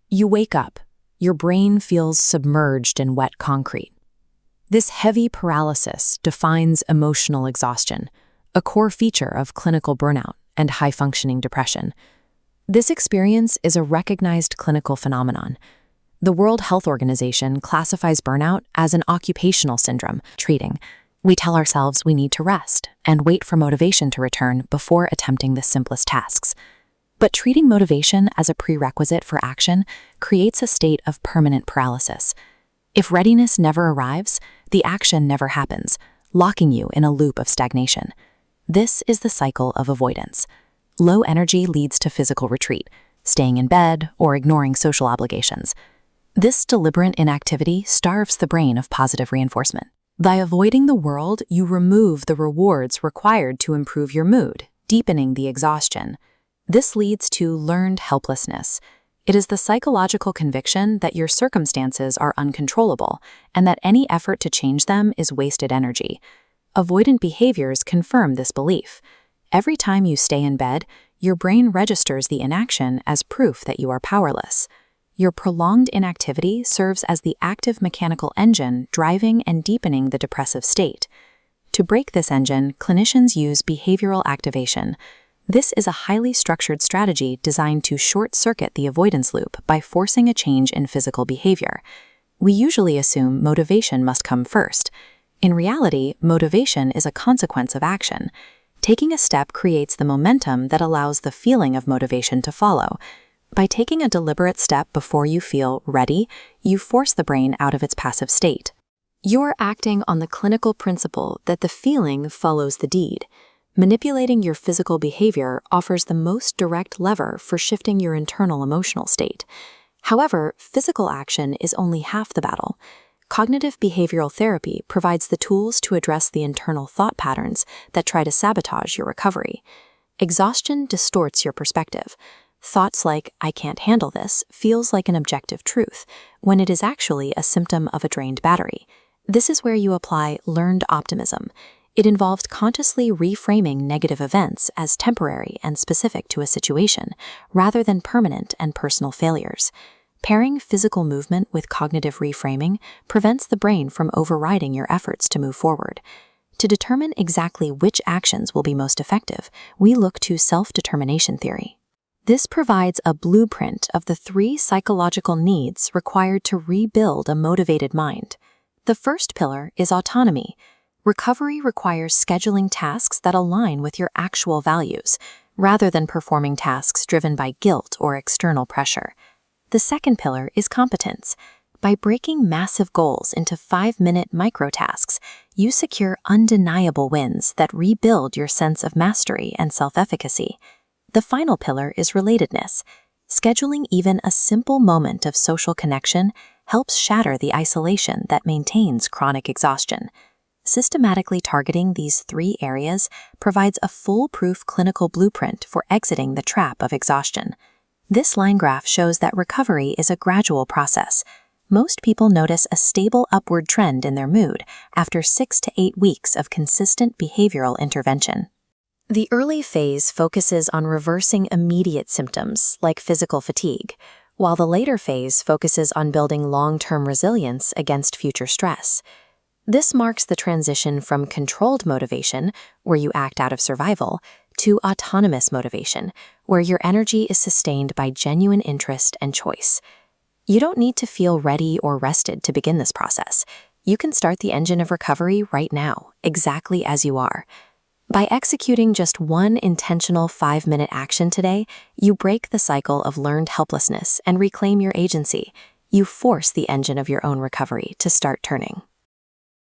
You wake up. Your brain feels submerged in wet concrete. This heavy paralysis defines emotional exhaustion, a core feature of clinical burnout and high-functioning depression. This experience is a recognized clinical phenomenon. The World Health Organization classifies burnout as an occupational syndrome. We tell ourselves we need to rest and wait for motivation to return before attempting the simplest tasks. But treating motivation as a prerequisite for action creates a state of permanent paralysis. If readiness never arrives, the action never happens, locking you in a loop of stagnation. This is the cycle of avoidance. Low energy leads to physical retreat, staying in bed or ignoring social obligations. This deliberate inactivity starves the brain of positive reinforcement. By avoiding the world, you remove the rewards required to improve your mood, deepening the exhaustion. This leads to learned helplessness. It is the psychological conviction that your circumstances are uncontrollable and that any effort to change them is wasted energy. Avoidant behaviors confirm this belief. Every time you stay in bed, your brain registers the inaction as proof that you are powerless. Your prolonged inactivity serves as the active mechanical engine driving and deepening the depressive state. To break this engine, clinicians use behavioral activation. This is a highly structured strategy designed to short-circuit the avoidance loop by forcing a change in physical behavior. We usually assume motivation must come first. In reality, motivation is a consequence of action. Taking a step creates the momentum that allows the feeling of motivation to follow. By taking a deliberate step before you feel ready, you force the brain out of its passive state. You're acting on the clinical principle that the feeling follows the deed. Manipulating your physical behavior offers the most direct lever for shifting your internal emotional state. However, physical action is only half the battle. Cognitive behavioral therapy provides the tools to address the internal thought patterns that try to sabotage your recovery. Exhaustion distorts your perspective. Thoughts like, "I can't handle this," feels like an objective truth, when it is actually a symptom of a drained battery. This is where you apply learned optimism. It involves consciously reframing negative events as temporary and specific to a situation, rather than permanent and personal failures. Pairing physical movement with cognitive reframing prevents the brain from overriding your efforts to move forward. To determine exactly which actions will be most effective, we look to self-determination theory. This provides a blueprint of the 3 psychological needs required to rebuild a motivated mind. The first pillar is autonomy. Recovery requires scheduling tasks that align with your actual values, rather than performing tasks driven by guilt or external pressure. The second pillar is competence. By breaking massive goals into 5-minute microtasks, you secure undeniable wins that rebuild your sense of mastery and self-efficacy. The final pillar is relatedness. Scheduling even a simple moment of social connection helps shatter the isolation that maintains chronic exhaustion. Systematically targeting these 3 areas provides a foolproof clinical blueprint for exiting the trap of exhaustion. This line graph shows that recovery is a gradual process. Most people notice a stable upward trend in their mood after 6 to 8 weeks of consistent behavioral intervention. The early phase focuses on reversing immediate symptoms like physical fatigue, while the later phase focuses on building long-term resilience against future stress. This marks the transition from controlled motivation, where you act out of survival, to autonomous motivation, where your energy is sustained by genuine interest and choice. You don't need to feel ready or rested to begin this process. You can start the engine of recovery right now, exactly as you are. By executing just one intentional 5-minute action today, you break the cycle of learned helplessness and reclaim your agency. You force the engine of your own recovery to start turning.